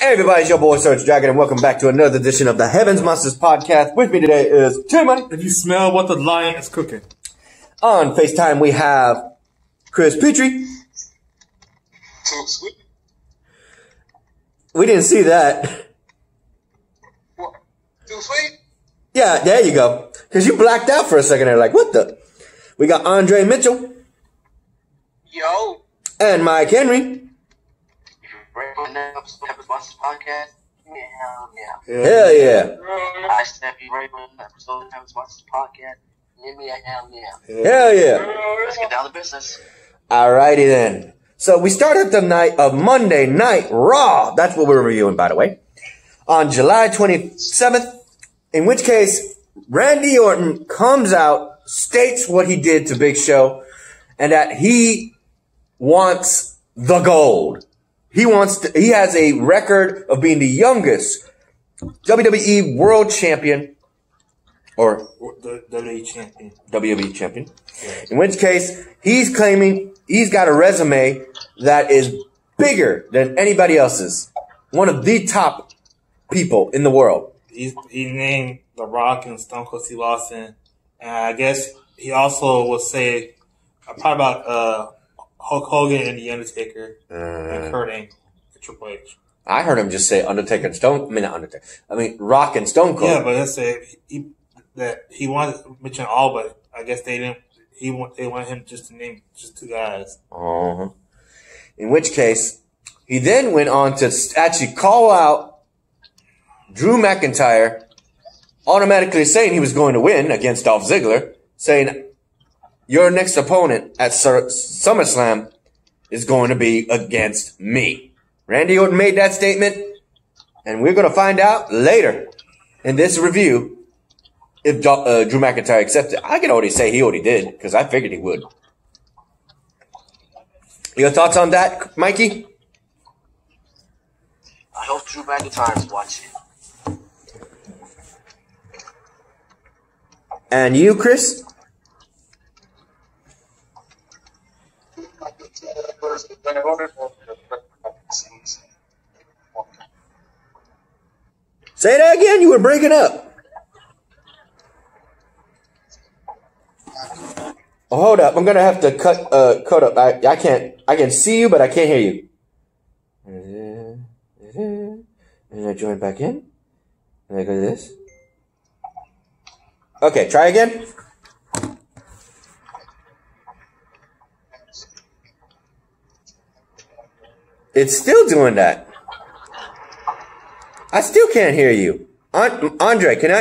Hey everybody, it's your boy Search Dragon, and welcome back to another edition of the Heavens Monsters Podcast. With me today is T-Money. If you smell what the lion is cooking. On FaceTime we have Chris Petrie. Too sweet. We didn't see that. What? Too sweet? Yeah, there you go. Cause you blacked out for a second there, like, what the? We got Andre Mitchell. Yo. And Mike Henry. Heavens Monsters Podcast. Hell yeah. Hell yeah. I said if you ready for an episode of Heavens Monsters Podcast, give me a hell yeah. Hell yeah. Let's get down to business. Alrighty then. So we started the night of Monday Night Raw. That's what we're reviewing, by the way. On July 27th. In which case, Randy Orton comes out, states what he did to Big Show, and that he wants the gold. He has a record of being the youngest WWE World Champion, or WWE Champion. WWE Champion. In which case, he's claiming he's got a resume that is bigger than anybody else's. One of the top people in the world. He named The Rock and Stone Cold Steve Austin. And I guess he also will say probably about Hulk Hogan and The Undertaker and Kurt Angle and Triple H. I heard him just say Undertaker and Stone. I mean Rock and Stone Cold. Yeah, but let's say he wanted to mention all, but I guess they didn't. They wanted him just to name just two guys. Uh-huh. In which case, he then went on to actually call out Drew McIntyre, automatically saying he was going to win against Dolph Ziggler, saying your next opponent at SummerSlam is going to be against me. Randy Orton made that statement, and we're going to find out later in this review if Drew McIntyre accepts it. I can already say he already did, because I figured he would. Your thoughts on that, Mikey? I hope Drew McIntyre's watching. And you, Chris? Say that again. You were breaking up. Oh, hold up. I'm gonna have to cut up. I can see you, but I can't hear you. And I join back in. And I go to this. Okay, try again. It's still doing that. I still can't hear you. Andre, can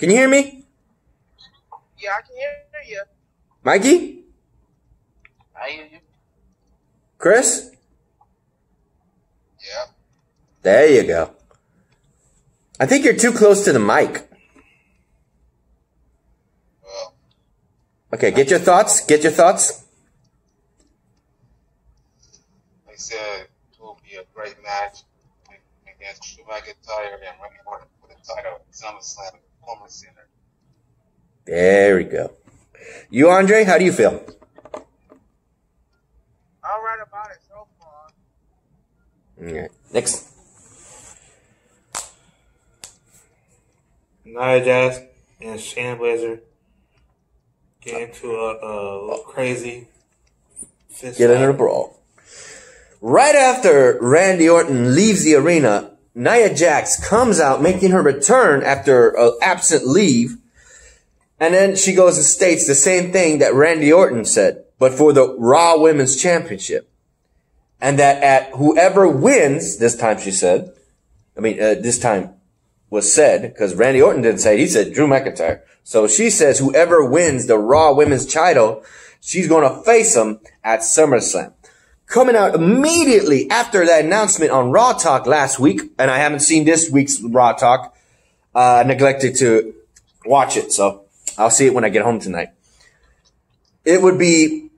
you hear me? Yeah, I can hear you. Mikey? I hear you. Chris? Yeah. There you go. I think you're too close to the mic. Well, Okay, get your thoughts. Get your thoughts. they said it will be a great match against Drew McIntyre and Randy Orton for the title at SummerSlam Performance Center. There we go. You, Andre, how do you feel? All right about it so far. All right, next. Nia Jax and Shayna Baszler get into a little crazy fist Get into the fight. brawl. Right after Randy Orton leaves the arena, Nia Jax comes out making her return after an absent leave. And then she goes and states the same thing that Randy Orton said, but for the Raw Women's Championship. And that at whoever wins, this time she said, this time was said, because Randy Orton didn't say it, he said Drew McIntyre. So she says whoever wins the Raw Women's title, she's going to face him at SummerSlam. Coming out immediately after that announcement on Raw Talk last week, and I haven't seen this week's Raw Talk, neglected to watch it, so I'll see it when I get home tonight. It would be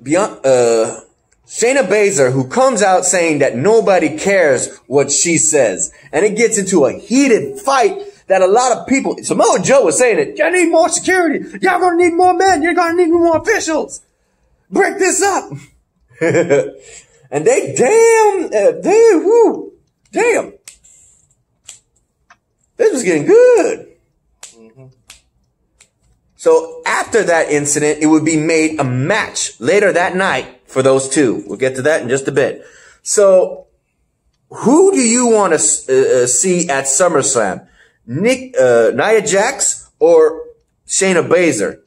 Shayna Baszler, who comes out saying that nobody cares what she says. And it gets into a heated fight that a lot of people, Samoa Joe was saying it, y'all need more security. Y'all gonna need more men. You're gonna need more officials. Break this up. And they damn. This was getting good. So after that incident, it would be made a match later that night for those two. We'll get to that in just a bit. So who do you want to see at SummerSlam? Nia Jax or Shayna Baszler?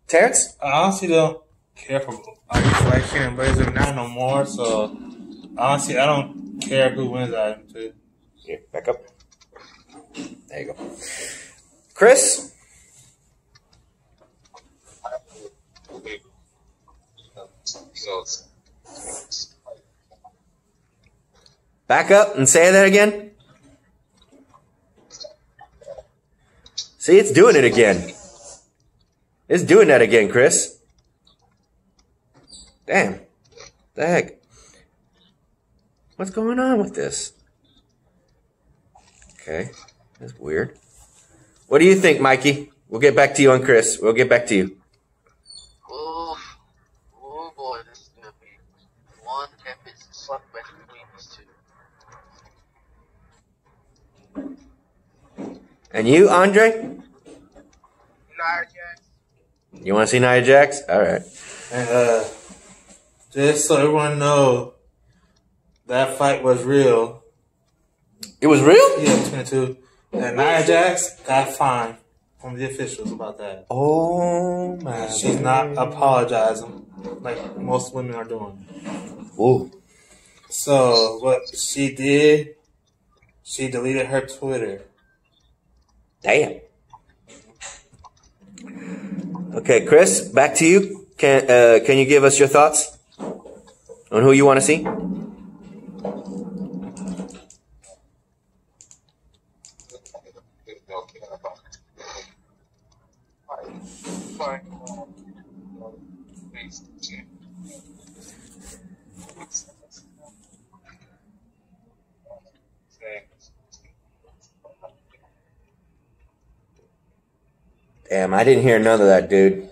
Terrence? I honestly don't care for like Shayna Baszler now no more. So honestly, I don't care who wins item 2. Here, back up. There you go. Chris? Back up and say that again. See, it's doing it again. It's doing that again, Chris. Damn. The heck? What's going on with this? Okay. That's weird. What do you think, Mikey? We'll get back to you on Chris. We'll get back to you. Oh boy, this is gonna be one epic slugfest between these two. And you, Andre? Nia Jax. You want to see Nia Jax? All right. And just so everyone knows, that fight was real. It was real? Yeah, between the two. And Nia Jax got fined from the officials about that. Oh my! She's not apologizing like most women are doing. Ooh. So what she did, she deleted her Twitter. Damn. Okay, Chris, back to you. Can you give us your thoughts on who you want to see? Damn, I didn't hear none of that, dude.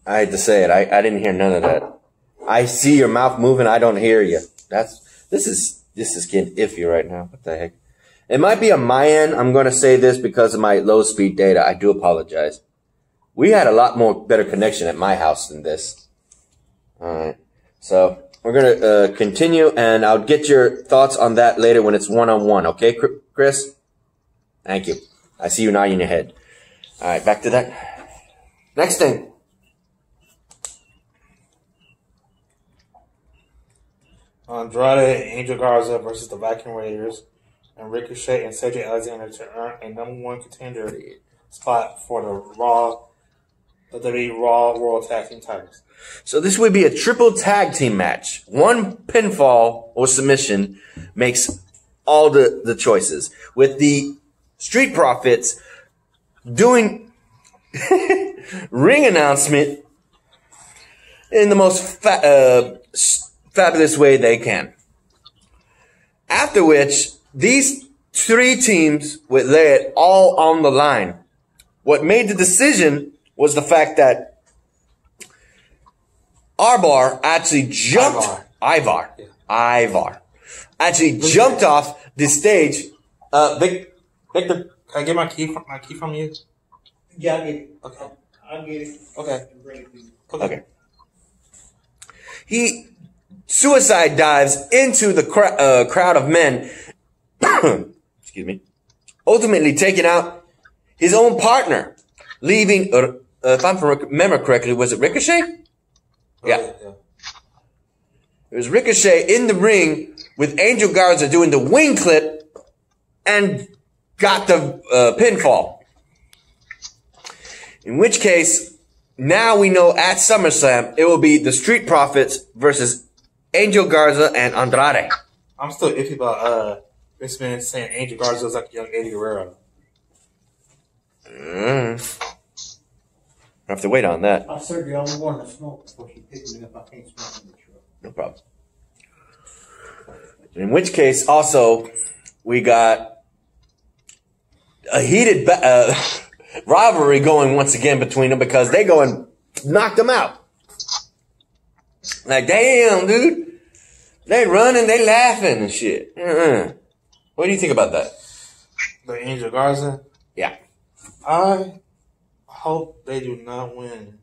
I hate to say it. I didn't hear none of that. I see your mouth moving. I don't hear you. This is getting iffy right now. What the heck? It might be on my end. I'm going to say this because of my low speed data. I do apologize. We had a lot more better connection at my house than this. All right. So we're going to continue, and I'll get your thoughts on that later when it's one-on-one. Okay, Chris? Thank you. I see you nodding your head. All right, back to that. Next thing. Andrade and Angel Garza versus the Viking Raiders, and Ricochet and Cedric Alexander to earn a #1 contender spot for the WWE Raw World Tag Team titles. So this would be a triple tag team match. One pinfall or submission makes all the choices. With the Street Profits doing ring announcement in the most fabulous way they can. After which, these three teams would lay it all on the line. What made the decision was the fact that Ivar actually jumped. Ivar actually jumped off the stage. Victor, Can I get my key from you? Yeah, I get it. Okay. I'll get it. Okay. And bring it to you. Okay. He suicide dives into the crowd of men. Excuse me. Ultimately taking out his own partner, leaving. If I remember correctly, was it Ricochet? Yeah. It was Ricochet in the ring with Angel Garza doing the wing clip and got the pinfall. In which case, now we know at SummerSlam, it will be the Street Profits versus Angel Garza and Andrade. I'm still iffy about this man saying Angel Garza is like a young Eddie Guerrero. I have to wait on that. I serve the only one that smoke before she picks me up. I can't smoke in the truck. No problem. In which case, also, we got a heated rivalry going once again between them because they go and knock them out. Like, damn, dude. They running, they laughing and shit. What do you think about that? The Angel Garza. Yeah. I hope they do not win.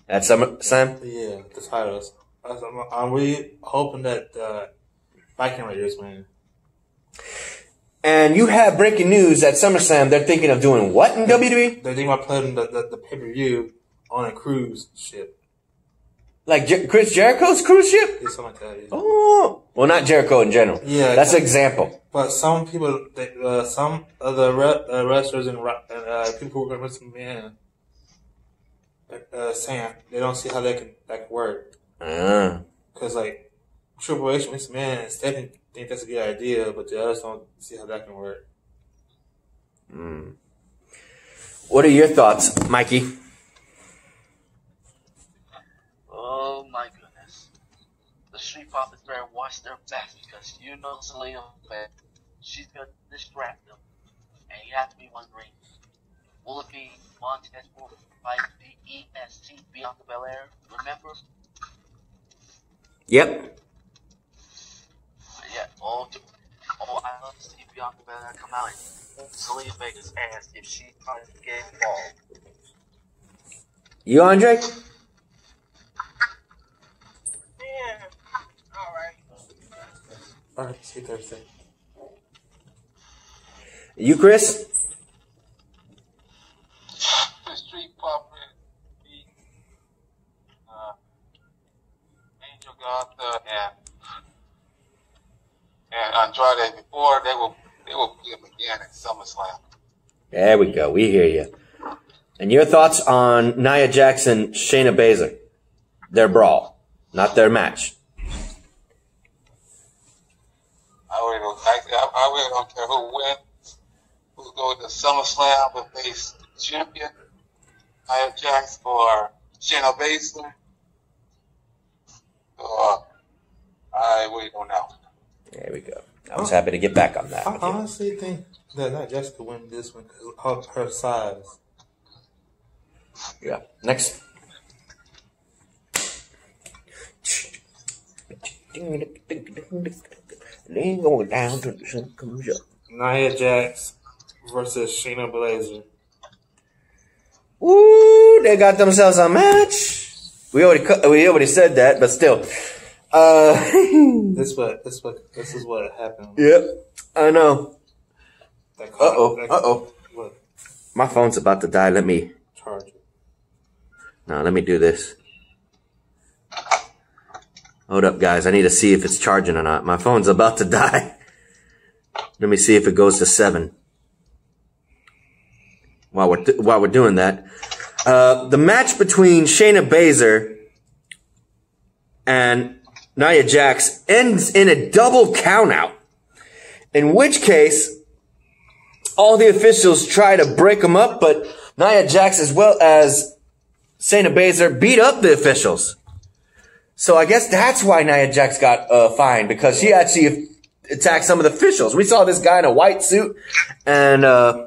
At SummerSlam? Yeah, the titles. I'm really hoping that Viking Raiders win. And you have breaking news at SummerSlam. They're thinking of doing what in WWE? They're thinking about putting the pay-per-view on a cruise ship. Like Chris Jericho's cruise ship? Yeah, something like that. Yeah. Oh. Well, not Jericho in general. Yeah. That's an example. But some people, some of the wrestlers and people who are Vince McMahon saying they don't see how that can work. Because, like, Triple H, Vince McMahon, and Stephanie think that's a good idea, but the others don't see how that can work. What are your thoughts, Mikey? Oh my goodness. The Street Profits better watch their backs because you know Selena, she's going to distract them. And you have to be wondering, will it be Montez Ford fight the EST Bianca Belair? Remember? Yep. Yeah, I love to see Bianca Belair come out and Selena Vega's ass if she tries to get involved. You, Andre? Yeah. Alright. All right, see you Thursday. You, Chris? The Street Profits beat Angel Garza and Andrade before they will beat him again at SummerSlam. There we go. We hear you. And your thoughts on Nia Jax and Shayna Baszler? Their brawl, not their match. I really don't care who wins, who goes to SummerSlam to face the champion, Nia Jax or Shayna Baszler. I really don't know. There we go. I was happy to get back on that. I honestly think that Nia Jax could win this one because of her size. Yeah. Next. Going down to the sun comes up. Nia Jax versus Shayna Baszler. Ooh, they got themselves a match. We already said that, but still. This is what happened. Yep, I know. What? My phone's about to die. Let me Charge it. No, let me do this. Hold up, guys. I need to see if it's charging or not. My phone's about to die. Let me see if it goes to 7. While we're doing that, the match between Shayna Baszler and Nia Jax ends in a double countout. In which case, all the officials try to break them up, but Nia Jax as well as Shayna Baszler beat up the officials. So I guess that's why Nia Jax got fined, because she actually attacked some of the officials. We saw this guy in a white suit and I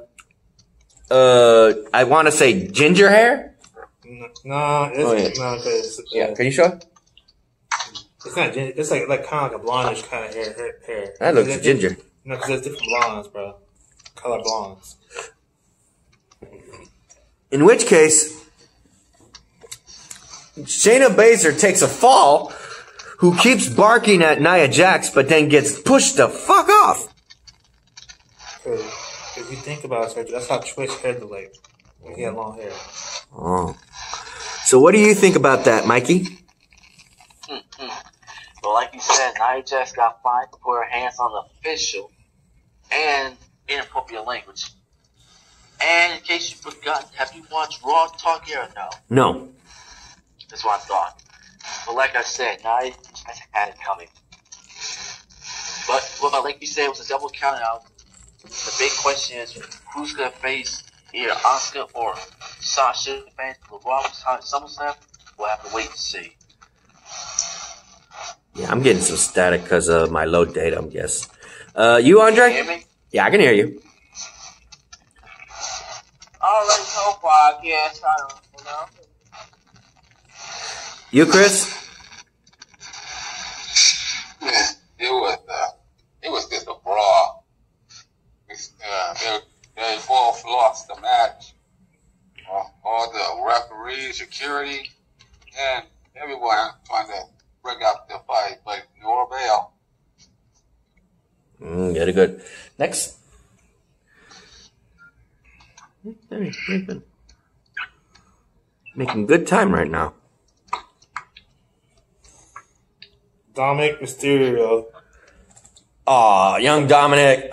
want to say ginger hair. No, it's no. Yeah, can you show it? It's not ginger. It's like kind of like a blondish kind of hair. That looks ginger. No, because there's different blondes, bro. Color blondes. In which case, Shayna Baszler takes a fall, who keeps barking at Nia Jax, but then gets pushed the fuck off. If you think about it, that's how Trish hair looked like when he had long hair. Oh. So what do you think about that, Mikey? But like you said, Nia Jax got fined to put her hands on the official and inappropriate language. And in case you forgot, have you watched Raw Talk Here or no? No. That's what I thought. But like I said, Nia Jax had it coming. But like you said, it was a double count out. The big question is, who's going to face either Asuka or Sasha fans for Raw SummerSlam? We'll have to wait and see. Yeah, I'm getting some static because of my load data, I guess. You, Andre? Can you hear me? Yeah, I can hear you. Alright, so far, I guess. I don't know. You, Chris? it was just a brawl. They both lost the match. All the referees, security, and everyone trying to bring up the fight, but no avail. Very good. Next. Very good. Making good time right now. Dominic Mysterio Aw, young Dominic.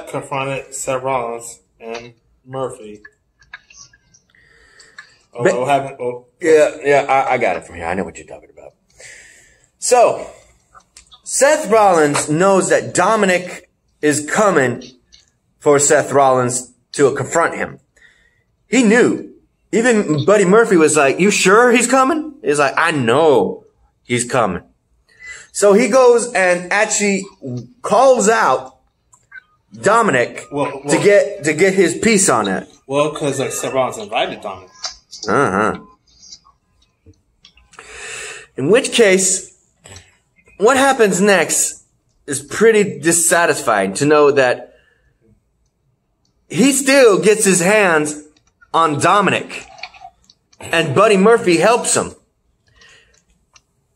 confronted Seth Rollins and Murphy. But- What happened? Yeah, I got it from here. I know what you're talking about. So, Seth Rollins knows that Dominic is coming for Seth Rollins to confront him. He knew. Even Buddy Murphy was like, "You sure he's coming?" He's like, "I know he's coming." So he goes and actually calls out Dominic Well, to get his piece on it. Well, because Seth Rollins invited Dominic. In which case, what happens next is pretty dissatisfying to know that he still gets his hands on Dominic, and Buddy Murphy helps him.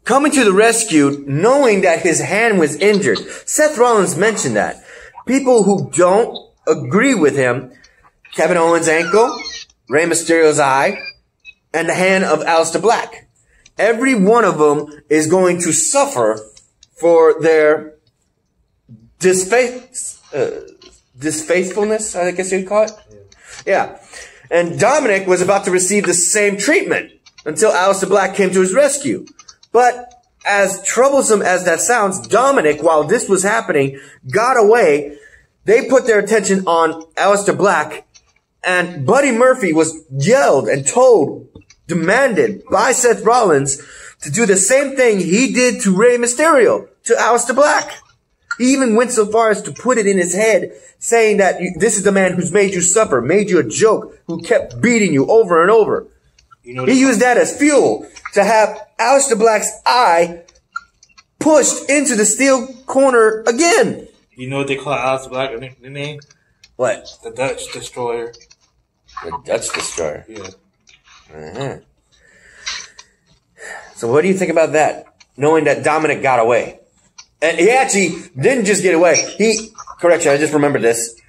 Coming to the rescue, knowing that his hand was injured. Seth Rollins mentioned that. People who don't agree with him, Kevin Owens' ankle, Rey Mysterio's eye, and the hand of Aleister Black. Every one of them is going to suffer for their disfaithfulness, I guess you'd call it. Yeah. And Dominic was about to receive the same treatment until Aleister Black came to his rescue. But as troublesome as that sounds, Dominic, while this was happening, got away. They put their attention on Aleister Black, and Buddy Murphy was yelled and told, demanded by Seth Rollins to do the same thing he did to Rey Mysterio, to Aleister Black. He even went so far as to put it in his head, saying that this is the man who's made you suffer, made you a joke, who kept beating you over and over. You know He used that as fuel to have Aleister Black's eye pushed into the steel corner again. You know what they call Aleister Black? The name? What? The Dutch Destroyer. The Dutch Destroyer. Yeah. So what do you think about that? Knowing that Dominic got away. And he actually didn't just get away. Correction, I just remembered this.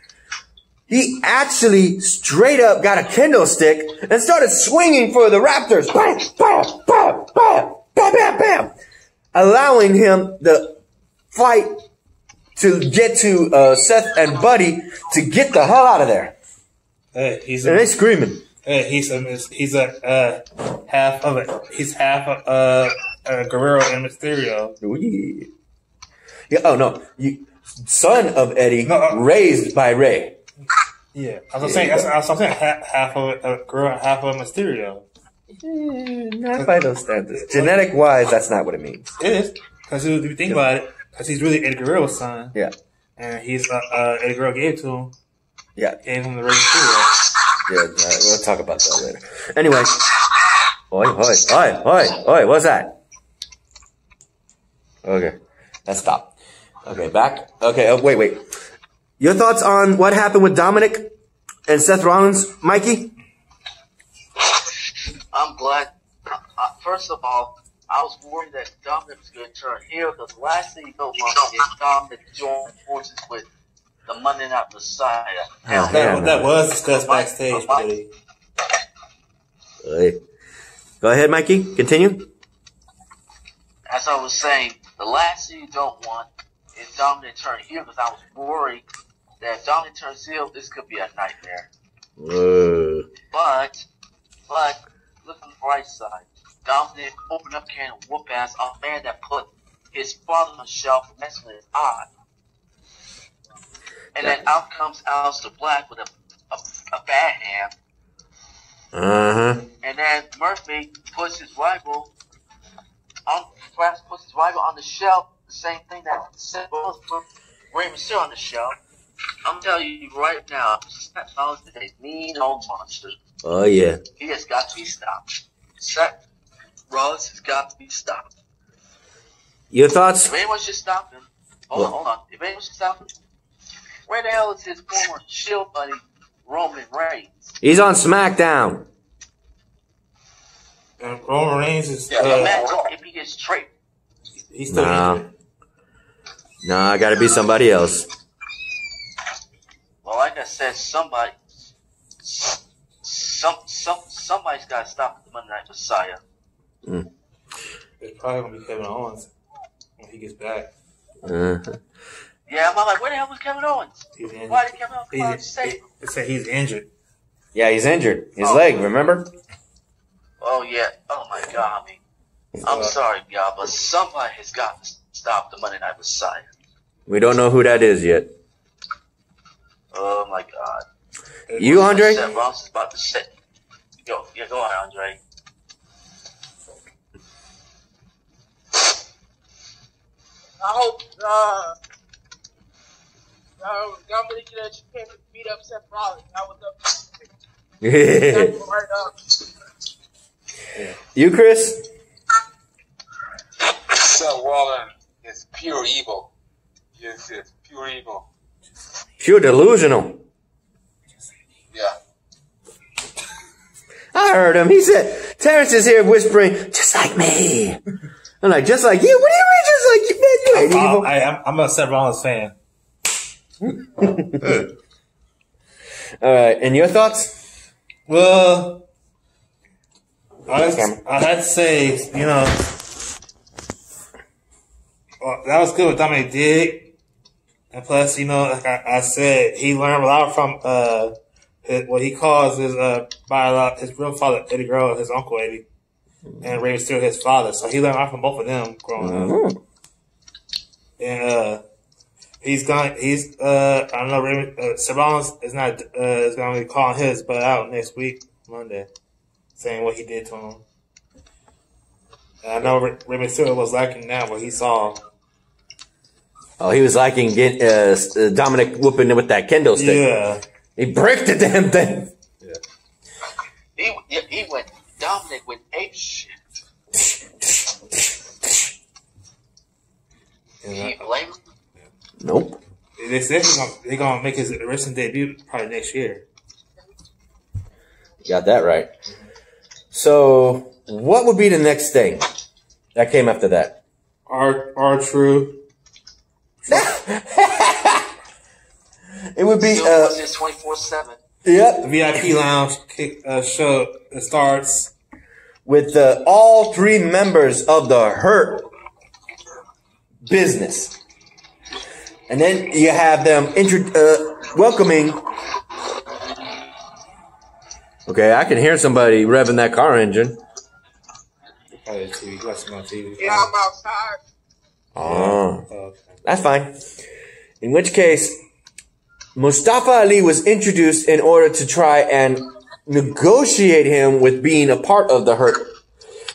He actually straight up got a kendo stick and started swinging for the Raptors. Bam, bam, bam, bam, bam, bam, bam. Allowing him the fight to get to Seth and Buddy to get the hell out of there. Hey, And they screaming. Hey, he's half of it. He's half Guerrero and Mysterio. Yeah. Oh no, son of Eddie, raised by Ray. Yeah, I was saying half of it, Guerrero, half of Mysterio. Not by those standards. Genetic wise, that's not what it means. It is, because if you think about it, because he's really Eddie Guerrero's son. Yeah. And he's Eddie Guerrero gave to him. Yeah. Gave him the Rey Mysterio. Yeah, we'll talk about that later. Anyway. Oi, what's that? Okay. Let's stop. Okay, back. Okay, wait. Your thoughts on what happened with Dominic and Seth Rollins, Mikey? I'm glad. First of all, I was worried that Dominic was going to turn heel because the last thing you don't want is Dominic joining forces with the Monday Night Messiah. That was discussed backstage, buddy. Go ahead, Mikey. Continue. As I was saying, the last thing you don't want is Dominic turn heel because I was worried that if Dominic turns heel, this could be a nightmare. But look on the bright side. Dominic opened up can of whoop ass a man that put his father on the shelf and messed with his eye. And then out comes Aleister Black with a bad hand. And then Murphy puts his rival on the shelf. The same thing that Seth Rollins put Rey Mysterio on the shelf. I'm telling you right now, Seth Rollins is a mean old monster. Oh yeah. He has got to be stopped. Seth Rollins has got to be stopped. Your thoughts? If anyone should stop him, hold on. If anyone should stop him, where the hell is his former Shield buddy, Roman Reigns? He's on SmackDown. And Roman Reigns is. Imagine if he gets traded. He's still injured. Nah, gotta be somebody else. Well, like I said, somebody's got to stop the Monday Night Messiah. It's probably gonna be Kevin Owens when he gets back. Yeah, I'm like, where the hell was Kevin Owens? He's injured. Why did Kevin Owens come out and say it? They say he's injured. Yeah, he's injured. His leg, remember? Oh, yeah. Oh, my God. I mean, I'm sorry, y'all, but somebody has got to stop the Monday Night Messiah. We don't know who that is yet. Oh, my God. You, Andre? Seth Rollins is about to say. Go on, Andre. I hope Dominic that you can't beat up Seth Rollins. I was up. You, Chris? Seth Rollins is pure evil. Yes, it's pure evil. Pure delusional. Yeah. I heard him. He said, Terrence is here whispering, just like me. I'm like, just like you? What do you mean just like you? Man, you ain't evil. I'm a Seth Rollins fan. All right, and your thoughts? Well, I had to say, that was good what Dominic did. And plus, like I said, he learned a lot from what he calls his real father, Eddie Guerrero, his uncle Eddie, and Rey Mysterio, his father. So he learned a lot from both of them growing up. And I don't know, Seth Rollins is going to be calling his butt out next week, Monday, saying what he did to him. And I know Rey Mysterio was liking that, what he saw. Oh, he was liking Dominic whooping him with that kendo stick. Yeah. He bricked the damn thing. Yeah. Dominic went ape shit. Can you blame him? Nope. They said he's gonna make his wrestling debut probably next year. Got that right. So, what would be the next thing that came after that? R-Truth. It would be 24/7. Yep. The VIP lounge show starts with all three members of the Hurt Business, and then you have them welcoming. Okay, I can hear somebody revving that car engine. Probably TV. Watching on TV. Yeah, I'm outside. Oh, okay. That's fine. In which case, Mustafa Ali was introduced in order to try and negotiate him with being a part of the Hurt.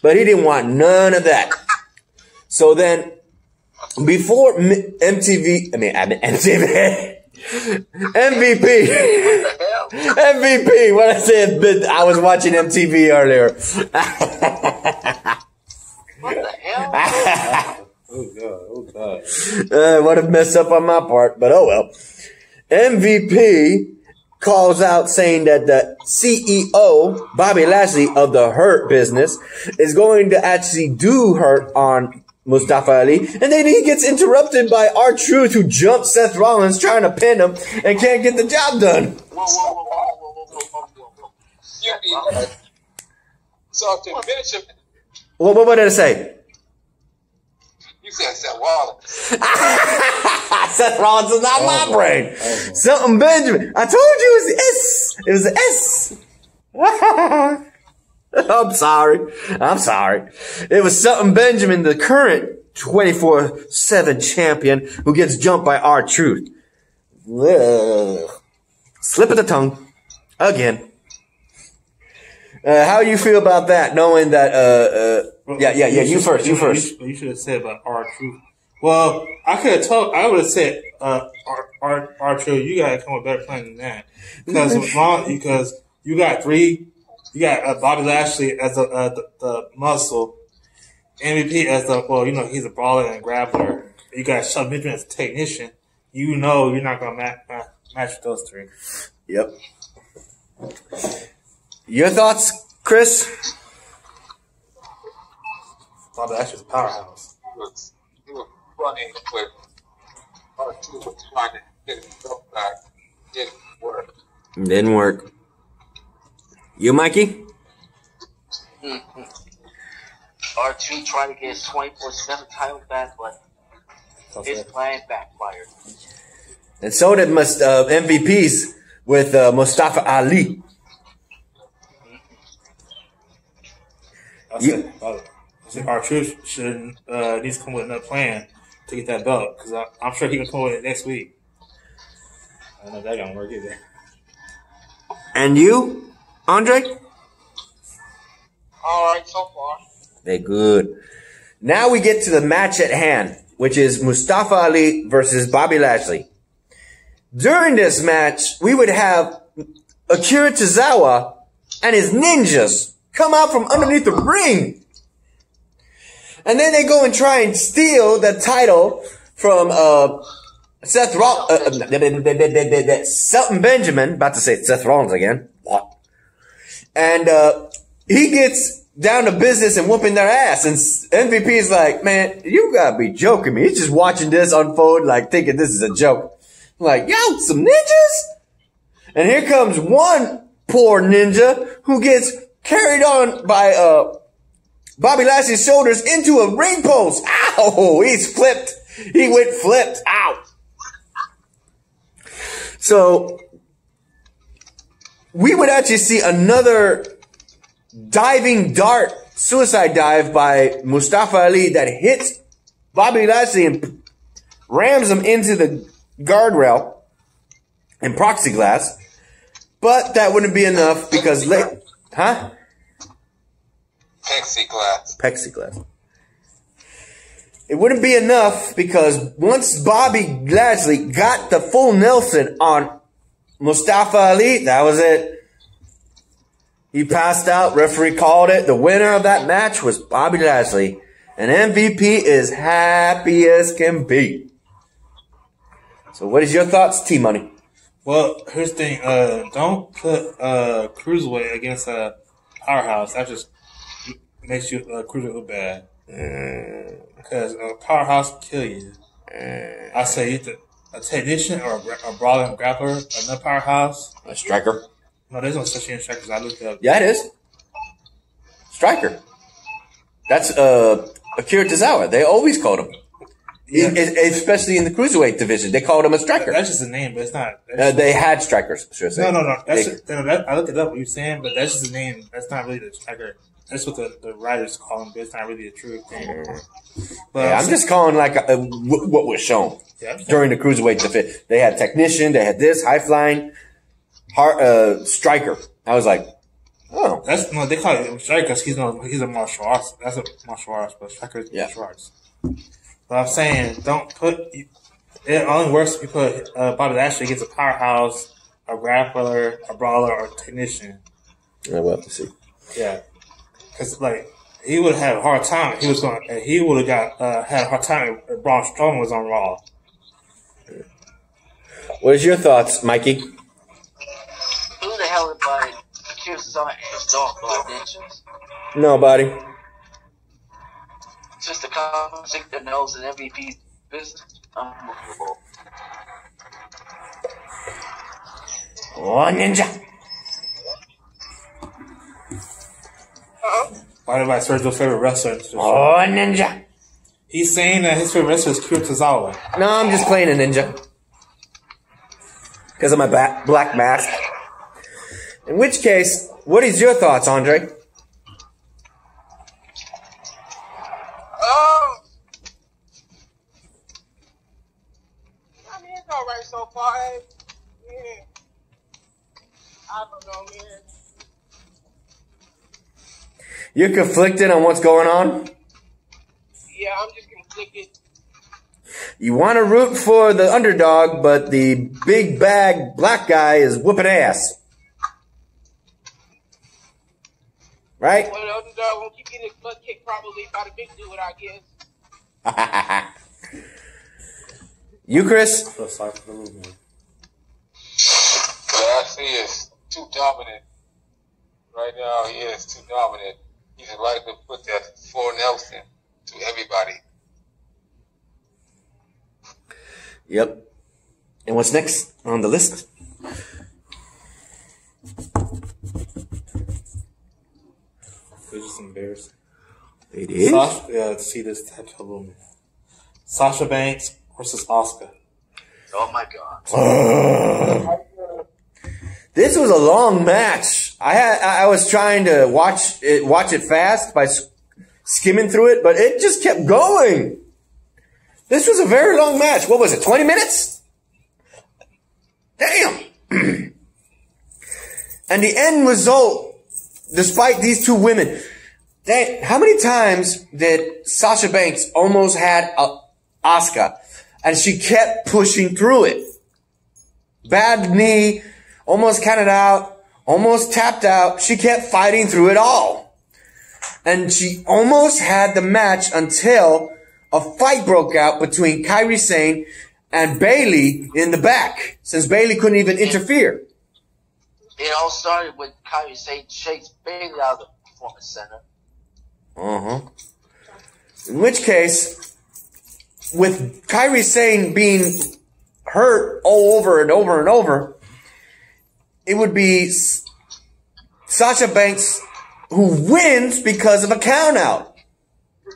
But he didn't want none of that. So then, before MVP, what I said, I was watching MTV earlier. What the hell? Oh God. What a mess up on my part, but oh well. MVP calls out saying that the CEO, Bobby Lashley of the Hurt Business, is going to actually do Hurt on Mustafa Ali, and then he gets interrupted by R-Truth, who jumps Seth Rollins trying to pin him and can't get the job done. Whoa. You mean Sultan Benjamin? What did I say? You said Seth Rollins. Seth Rollins is not my brain. Something Benjamin. I told you it was S. It was an S. I'm sorry. It was something Benjamin, the current 24/7 champion, who gets jumped by R-Truth. Slip of the tongue. Again. How you feel about that, knowing that, you first. You should have said about R-Truth. Well, I would have said, R-Truth, you gotta come with better plan than that. Because you got Bobby Lashley as the muscle, MVP as the he's a brawler and grappler. You got Shelton Benjamin as a technician. You know you're not gonna match with those three. Yep. Your thoughts, Chris? Bobby Lashley's a powerhouse. He was running with R2 was trying to get himself back. Didn't work. Didn't work. You, Mikey? R2 tried to get his 24/7 title back, but his plan backfired. And so did MVPs with Mustafa Ali. I said R-Truth needs to come with another plan to get that belt, because I'm sure he can come with it next week. I don't know if that's gonna work either. And you, Andre? All right, so far. They good. Now we get to the match at hand, which is Mustafa Ali versus Bobby Lashley. During this match, we would have Akira Tozawa and his ninjas come out from underneath the ring. And then they go and try and steal the title from Shelton Benjamin. About to say Seth Rollins again. What? And he gets down to business and whooping their ass. And MVP is like, man, you gotta be joking me. He's just watching this unfold, like thinking this is a joke. Like, yo, some ninjas? And here comes one poor ninja who gets carried on by Bobby Lashley's shoulders into a ring post. Ow! He's flipped. He went flipped. Ow! So we would actually see another diving dart suicide dive by Mustafa Ali that hits Bobby Lashley and rams him into the guardrail and plexiglass. But that wouldn't be enough because plexiglass. It wouldn't be enough because once Bobby Lashley got the full Nelson on Mustafa Ali, that was it. He passed out. Referee called it. The winner of that match was Bobby Lashley. And MVP is happy as can be. So what is your thoughts, T-Money? Well, here's the thing. Don't put Cruiserweight against a Powerhouse. That just makes you Cruiserweight look bad. Because a Powerhouse will kill you. I say either a technician or a brawler and grappler, another Powerhouse. A striker? No, there's no such thing as strikers. I looked it up. Yeah, it is. Striker. That's Akira Tozawa. They always called him. Yeah. Especially in the Cruiserweight division. They called him a striker. That's just a name, but it's not. They had strikers, should I say. No. I looked it up, what you're saying, but that's just a name. That's not really the striker. That's what the writers call him, but it's not really a true thing. But yeah, I'm just calling like what was shown during the Cruiserweight division. They had technician, they had this, high flying, striker. I was like, oh. They call it striker because he's a martial arts. That's a martial arts, but striker is martial arts. But I'm saying, don't put. It only works if you put Bobby Lashley against a Powerhouse, a grappler, a brawler, or a technician. We'll have to see. Yeah, because he would have had a hard time. He would have had a hard time if Braun Strowman was on Raw. What is your thoughts, Mikey? Who the hell would buy Kyrgyzstan and Dog Ninjas? Nobody. Just to come stick their nose in MVP business. Unbelievable. Oh, ninja. Why did I search your favorite wrestler? Oh, ninja. He's saying that his favorite wrestler is Akira Tozawa. No, I'm just playing a ninja. Because of my black mask. In which case, what is your thoughts, Andre? I mean, it's all right so far. Yeah. I don't know, man. You're conflicted on what's going on? Yeah, I'm just conflicted. You want to root for the underdog, but the big bag black guy is whooping ass. Right? Well, the underdog won't keep getting his butt kicked probably by the big dude, I guess. You, Chris? I feel sorry for the little man. What I see is too dominant. Right now, he is too dominant. He's like to put that full Nelson to everybody. Yep. And what's next on the list? It's just embarrassing. It is? Yeah, to see this type of woman. Sasha Banks versus Asuka. Oh my God. This was a long match. I was trying to watch it fast by skimming through it, but it just kept going. This was a very long match. What was it, 20 minutes? Damn. And the end result, despite these two women, how many times did Sasha Banks almost had Asuka, and she kept pushing through it? Bad knee, almost counted out, almost tapped out. She kept fighting through it all. And she almost had the match until a fight broke out between Kairi Sane and Bayley in the back, since Bayley couldn't even interfere. It all started with Kairi Sane chased Bayley out of the Performance Center. In which case, with Kairi Sane being hurt all over and over and over, it would be Sasha Banks who wins because of a countout.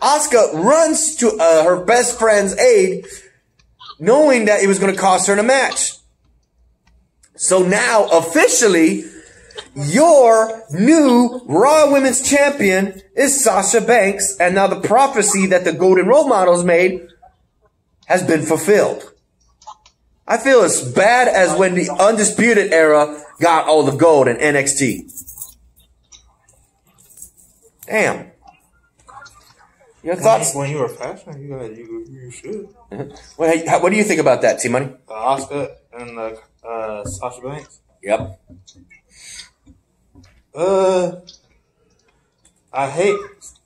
Asuka runs to her best friend's aid, knowing that it was going to cost her in a match. So now, officially, your new Raw Women's Champion is Sasha Banks, and now the prophecy that the Golden Role Models made has been fulfilled. I feel as bad as when the Undisputed Era got all the gold in NXT. Damn. Your thoughts? When you were passionate, you should. Well, what do you think about that, T-Money? Asuka and Sasha Banks. Yep. I hate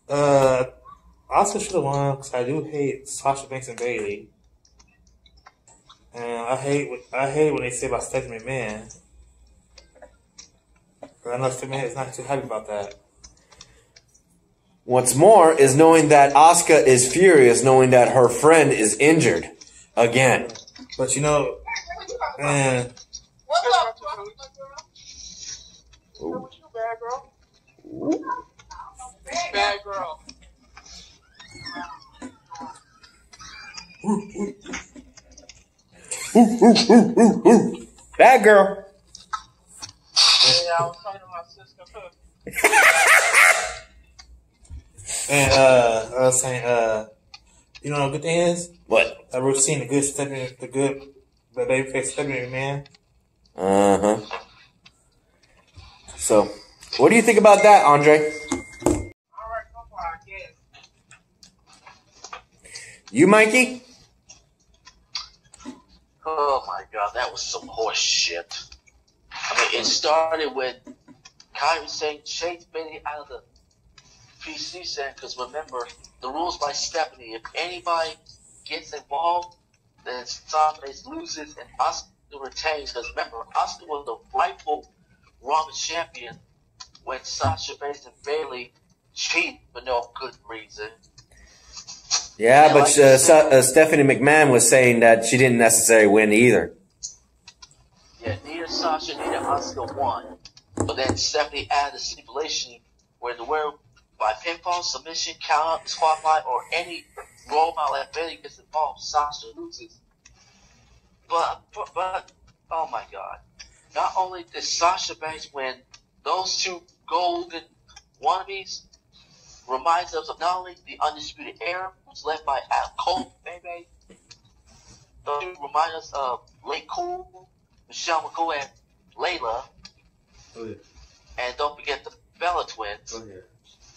Asuka should have won because I do hate Sasha Banks and Bayley, and I hate when they say about Stephanie McMahon. But I know Stephanie McMahon is not too happy about that. What's more is knowing that Asuka is furious, knowing that her friend is injured again. But you know, man. What's up, girl? What you, bad girl? Bad girl. Bad girl. Yeah, I was talking to my sister. And I was saying, you know what the good thing is? What? That we're seeing the babyface Stephanie McMahon. So, what do you think about that, Andre? Alright, so far, I guess. You, Mikey? Oh my God, that was some horse shit. I mean, it started with Kairi saying chase Bayley out of the PC Center, because remember, the rules by Stephanie, if anybody gets involved, then Sasha loses and Asuka retains, because remember, Asuka was the rightful Raw champion when Sasha Banks and Bayley cheat for no good reason. Yeah, but Stephanie McMahon was saying that she didn't necessarily win either. Yeah, neither Sasha, neither Asuka won. But then Stephanie added a stipulation where the winner by pinfall, submission, count out, spotlight, or any role model that Bayley gets involved, Sasha loses. But, oh my God. Not only did Sasha Banks win, those two golden wannabes reminds us of not only the Undisputed Era, which was led by Adam Cole, baby. Those two remind us of Lake Cool, Michelle McCool, and Layla. Oh, yeah. And don't forget the Bella Twins. Oh, yeah.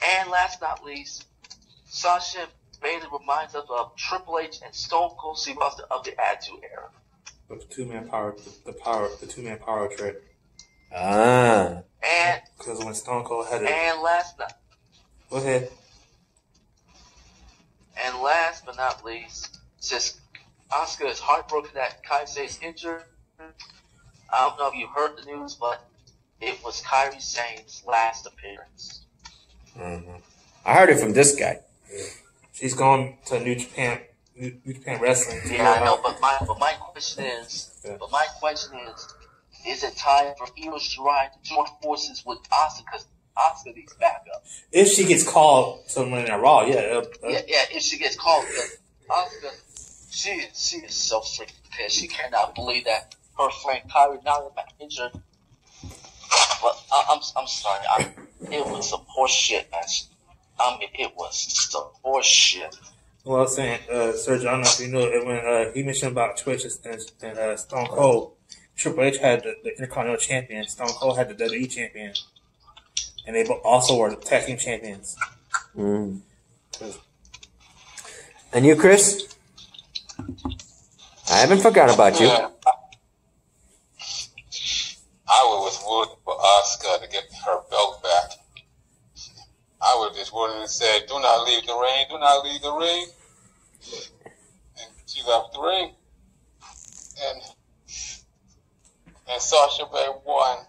And last but not least, Sasha and Bayley reminds us of Triple H and Stone Cold Steve Austin of the Attitude Era. With the two-man power, the two-man power trip. Ah. And Because when Stone Cold had it. And last but Go ahead. not least, since Asuka is heartbroken that Kairi is injured, I don't know if you heard the news, but it was Kairi Sane's last appearance. Mm-hmm. I heard it from this guy. She's going to New Japan Wrestling. Yeah, I know, but my question is, is it time for Io Shirai to join forces with Asuka? Because Asuka needs backup. If she gets called somewhere in Raw, yeah. If she gets called, because Asuka, she is so freaking pissed. She cannot believe that her friend Kairi now got injured. But I'm sorry, it was some horse shit, man. I mean, it was some horse shit. Well, I was saying, Sergio, I don't know if you know, when he mentioned about Twitch and Stone Cold, Triple H had the Intercontinental Champion, Stone Cold had the WWE Champion, and they both also were the Tag Team Champions. Mm. And you, Chris? I haven't forgotten about you. Yeah. I was rooting for Asuka to get her belt back. I was just willing to say, do not leave the ring, do not leave the ring. And she left the ring. And Sasha Banks won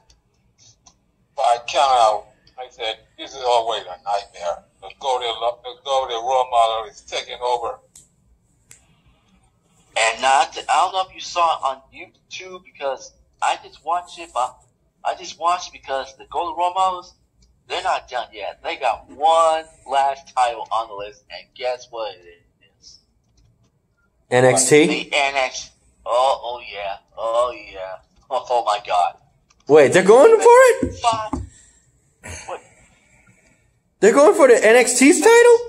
by count out. I said, this is always a nightmare. The go-to role model is taking over. And I don't know if you saw it on YouTube, because I just watched it because the Golden Role Models, they're not done yet. They got one last title on the list, and guess what it is? NXT? The NXT. Oh yeah. Oh my God. Wait, they're going for it? What? They're going for the NXT's title?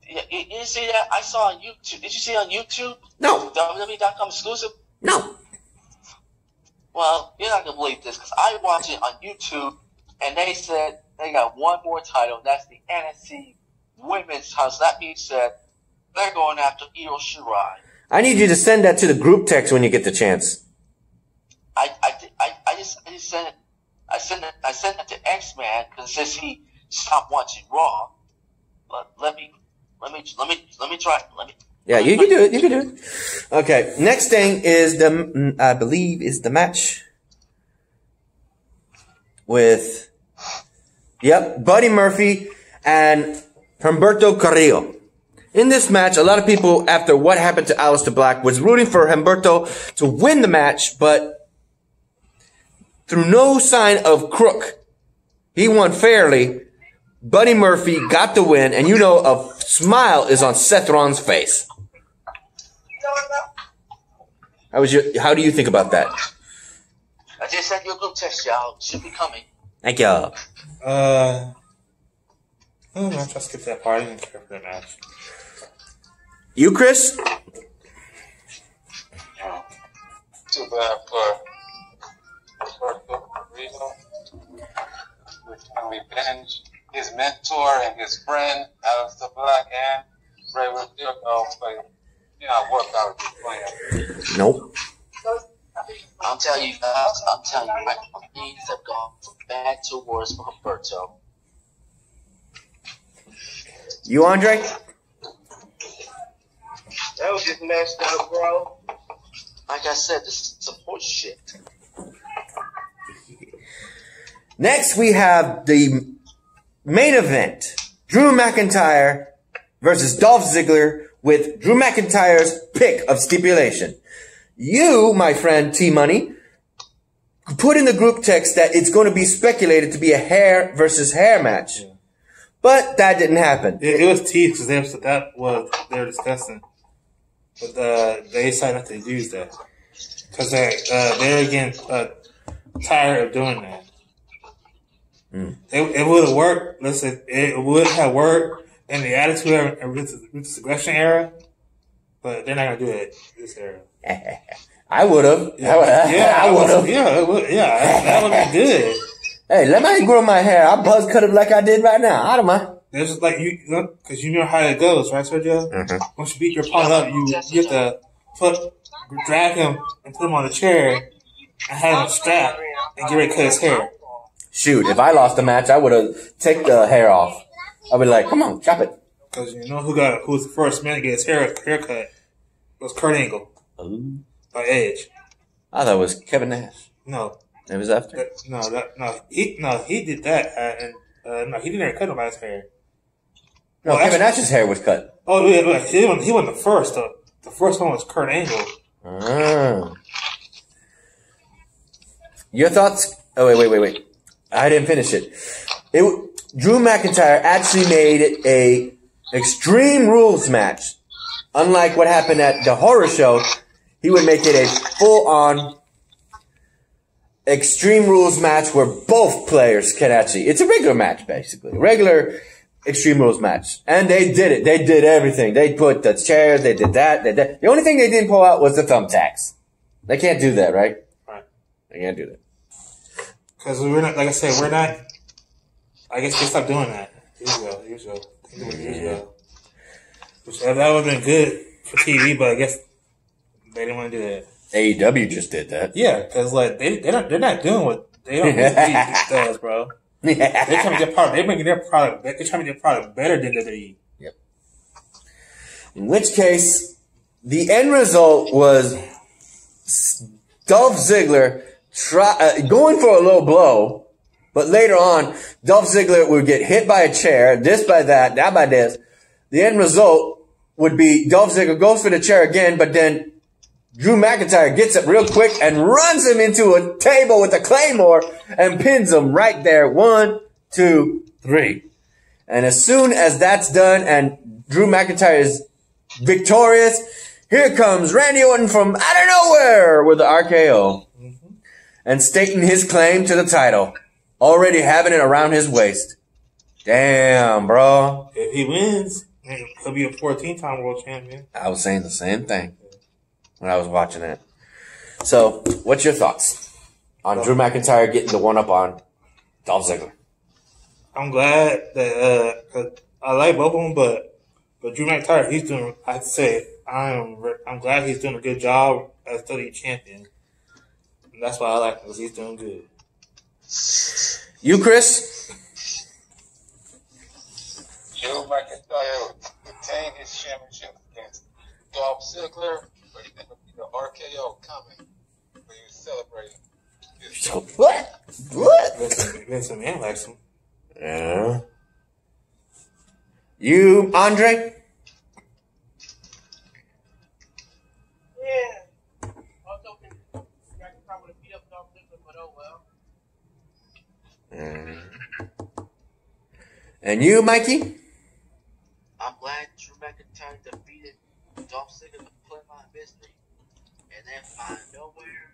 Yeah, you see that? I saw on YouTube. Did you see it on YouTube? No. WWE.com exclusive? No. Well, you're not going to believe this, because I watched it on YouTube, and they said they got one more title. That's the NXT Women's title. So that means that they're going after Io Shirai. I need you to send that to the group text when you get the chance. I just sent it. I sent it to X-Man, because it says he stopped watching Raw. But let me try. Yeah, you can do it. You can do it. Okay, next thing is I believe is the match with, Buddy Murphy and Humberto Carrillo. In this match, a lot of people, after what happened to Aleister Black, was rooting for Humberto to win the match, but through no sign of crook, he won fairly. Buddy Murphy got the win, and a smile is on Seth Rollins' face. How do you think about that? I just sent you a group text, y'all. Should be coming. Thank you. I'm trying to skip that part. I didn't care for that match. You, Chris? Too bad for Carrillo, which can revenge his mentor and his friend, Aleister Black, and Rey Mysterio, but work out his plan. Nope. I'm telling you guys, my things have gone from bad to worse for Humberto. You, Andre? That was just messed up, bro. Like I said, this is some horse shit. Next, we have the main event. Drew McIntyre versus Dolph Ziggler with Drew McIntyre's pick of stipulation. You, my friend T-Money, put in the group text that it's going to be speculated to be a hair versus hair match. Yeah. But that didn't happen. It was teased because that was they were discussing. But they decided not to use that. Because they're again tired of doing that. It would have worked. Listen, it would have worked in the Attitude Era and Ruthless Aggression era, but they're not gonna do it this era. I would have. Yeah, I would have. Yeah, that would be good. Hey, let me grow my hair. I'll buzz cut it like I did right now. I don't mind. It's just like because you know how it goes, right, Sergio? Mm-hmm. Once you beat your opponent up, you have to drag him and put him on a chair and have him strapped and get ready to cut his hair. Shoot, if I lost the match, I would have taken the hair off. I'd be like, come on, chop it. Because you know who was the first man to get his haircut? It was Kurt Angle by Edge. I thought it was Kevin Nash. No, It was after. He did that, and he didn't cut nobody's hair. No, Well, Kevin Nash's hair was cut. Oh, yeah, he wasn't the first. The first one was Kurt Angle. Ah. Your thoughts? Oh, wait. I didn't finish it. Drew McIntyre actually made it a Extreme Rules match. Unlike what happened at the horror show, he would make it a full-on Extreme Rules match where both players can actually... It's a regular match, basically. A regular Extreme Rules match. And they did it. They did everything. They put the chairs, they did that, The only thing they didn't pull out was the thumbtacks. They can't do that, right? Right. They can't do that. Because we're not, like I said, we're not... I guess they stopped doing that. Years ago. Which that would have been good for TV, but I guess they didn't want to do that. AEW just did that. Yeah, because like they're not doing what they don't WWE does, bro. They're trying to get product. They're making their product. They're trying to get product better than WWE. Yep. In which case, the end result was Dolph Ziggler going for a low blow, but later on, Dolph Ziggler would get hit by a chair, this by that by this. The end result would be Dolph Ziggler goes for the chair again, but then Drew McIntyre gets up real quick and runs him into a table with a claymore and pins him right there. 1, 2, 3. And as soon as that's done and Drew McIntyre is victorious, here comes Randy Orton from out of nowhere with the RKO and stating his claim to the title, already having it around his waist. Damn, bro. If he wins, he'll be a 14-time world champion. I was saying the same thing when I was watching it. So, what's your thoughts on Drew McIntyre getting the one-up on Dolph Ziggler? I'm glad that 'cause I like both of them, but Drew McIntyre, he's doing. I'd say I'm glad he's doing a good job as WWE champion, and that's why I like him because he's doing good. You, Chris? Drew McIntyre retained his championship against Dolph Ziggler, but he didn't be the RKO coming when he was celebrating. So, what? Vince McMahon likes him. Yeah. You, Andre? Yeah. I was hoping I could probably beat up Dolph Ziggler, but oh well. And you, Mikey? I'm glad Drew McIntyre defeated Dolph Ziggler to put him on misery. And then out of nowhere,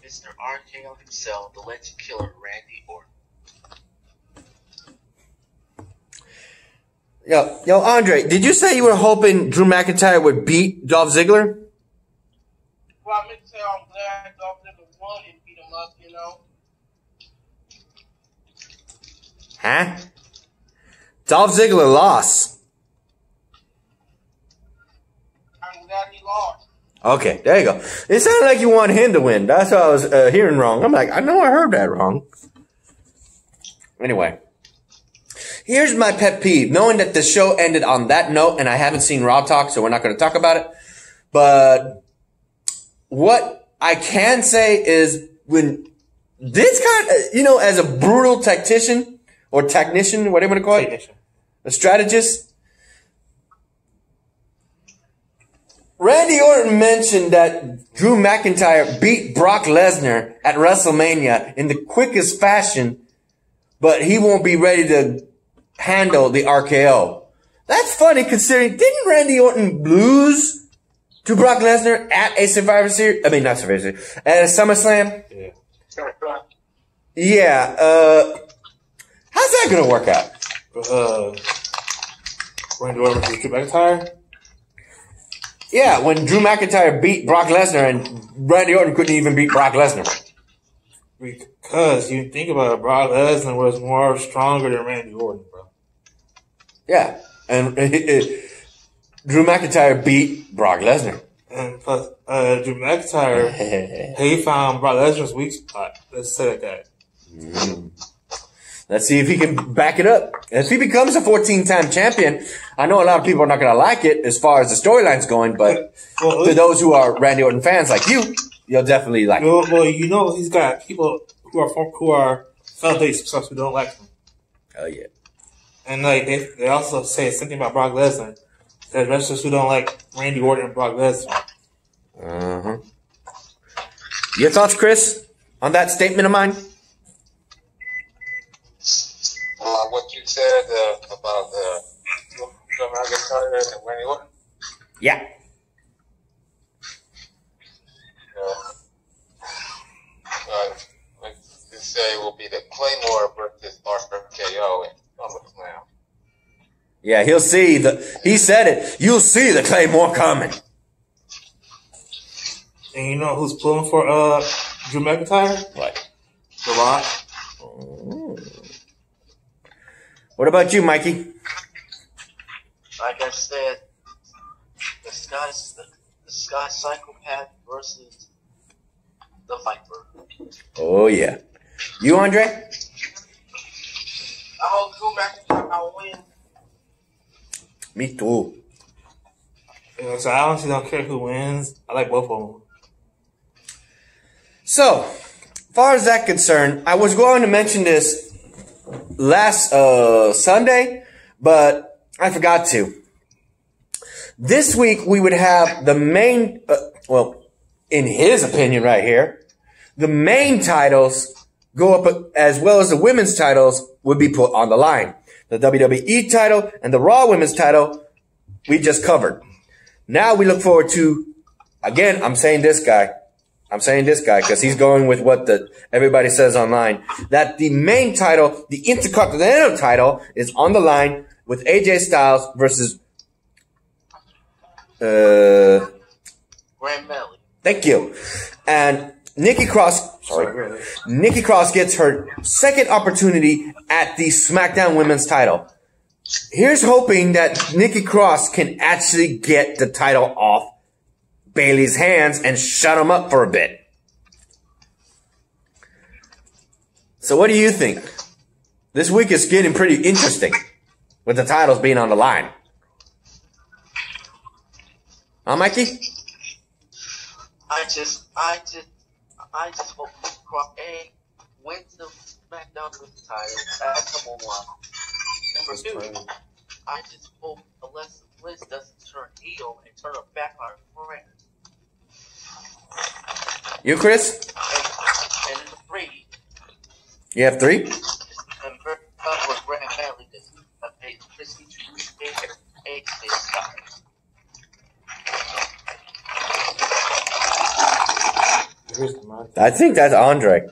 Mr. RKO himself, the legend killer, Randy Orton. Yo, Andre, did you say you were hoping Drew McIntyre would beat Dolph Ziggler? Well, I meant to say I'm glad Dolph Ziggler won and beat him up, you know. Huh? Dolph Ziggler lost. I'm glad he lost. Okay, there you go. It sounded like you wanted him to win. That's what I was hearing wrong. I'm like, I know I heard that wrong. Anyway. Here's my pet peeve. Knowing that the show ended on that note, and I haven't seen Raw Talk, so we're not going to talk about it. But what I can say is when this kind of, as a brutal tactician or technician, whatever you want to call it, Technician. a strategist, Randy Orton mentioned that Drew McIntyre beat Brock Lesnar at WrestleMania in the quickest fashion, but he won't be ready to handle the RKO. That's funny considering, didn't Randy Orton lose to Brock Lesnar at a Survivor Series? I mean, not Survivor Series, at a SummerSlam? Yeah. Yeah, how's that gonna work out? Randy Orton versus Drew McIntyre. Yeah, when Drew McIntyre beat Brock Lesnar and Randy Orton couldn't even beat Brock Lesnar. Because you think about it, Brock Lesnar was more stronger than Randy Orton, bro. Yeah, and Drew McIntyre beat Brock Lesnar. And plus, Drew McIntyre, he found Brock Lesnar's weak spot. Let's say it like that. Let's see if he can back it up. If he becomes a 14-time champion, I know a lot of people are not going to like it as far as the storyline's going, but to those who are Randy Orton fans like you'll definitely like it. Well, you know he's got people who are fellow who don't like him. Oh, yeah. And like they also say something about Brock Lesnar. That wrestlers who don't like Randy Orton and Brock Lesnar. Uh-huh. Your thoughts, Chris, on that statement of mine? What you said about Drew McIntyre and Randy Orton? Yeah. Like you say, it will be the Claymore versus RKO in SummerSlam. Yeah, he said it. You'll see the Claymore coming. And you know who's pulling for Drew McIntyre? What? The Rock. Oh. What about you, Mikey? Like I said, the Sky Psychopath versus the Viper. Oh, yeah. You, Andre? I hope Drew McIntyre win. Me too. Yeah, so I honestly don't care who wins. I like both of them. So, as far as that concerned, I was going to mention this last Sunday, but I forgot to. This week we would have the main, in his opinion right here, the main titles go up as well as the women's titles would be put on the line. The WWE title and the Raw women's title we just covered. Now we look forward to, again, I'm saying this guy because he's going with what everybody says online, that the main title, the Intercontinental title, is on the line with AJ Styles versus Grand Melly. Thank you. And Nikki Cross gets her second opportunity at the SmackDown Women's title. Here's hoping that Nikki Cross can actually get the title off Bayley's hands and shut him up for a bit. So what do you think? This week is getting pretty interesting with the titles being on the line. Huh, Mikey? I just hope Cross wins the SmackDown Women's title. That's number one. Number two, I just hope Alexa Bliss doesn't turn heel and turn her back on her friend. You, Chris? And number three. You have three? And with Grand Valley, this Chrissy Baker, AJ Styles. I think that's Andre.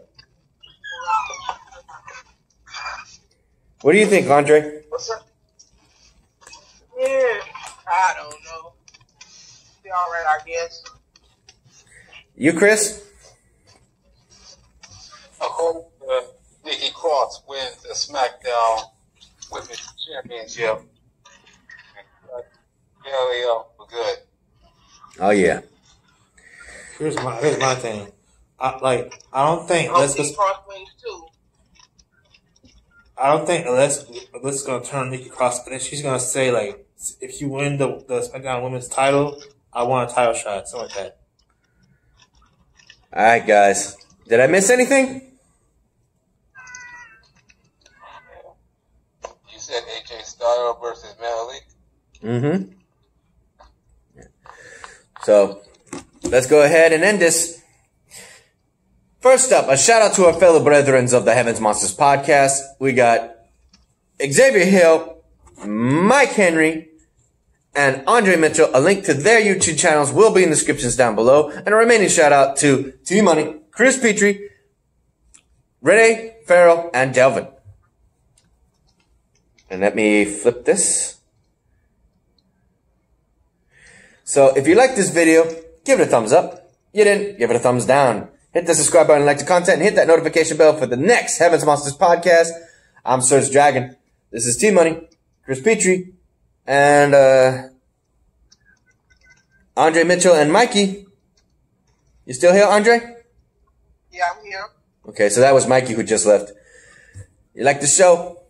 What do you think, Andre? What's up? Yeah, I don't know. Be all right, I guess. You, Chris? I hope Nikki Cross wins the SmackDown Women's Championship. We're good. Oh, yeah. Here's my thing. I don't think Nikki Cross wins too. I don't think Alessa's gonna turn Nikki Cross, but then she's gonna say like, if you win the SmackDown Women's title, I want a title shot, something like that. All right, guys. Did I miss anything? You said AJ Styles versus Melly. Mm-hmm. So, let's go ahead and end this. First up, a shout out to our fellow brethrens of the Heavens Monsters podcast. We got Xavier Hill, Mike Henry, and Andre Mitchell. A link to their YouTube channels will be in the descriptions down below. And a remaining shout out to T-Money, Chris Petrie, Renee, Farrell, and Delvin. And let me flip this. So if you like this video, give it a thumbs up. You didn't, give it a thumbs down. Hit the subscribe button, like the content, and hit that notification bell for the next Heavens Monsters podcast. I'm Surge Dragon. This is T-Money, Chris Petrie, and Andre Mitchell and Mikey. You still here, Andre? Yeah, I'm here. Okay, so that was Mikey who just left. You like the show?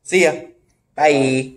See ya. Bye.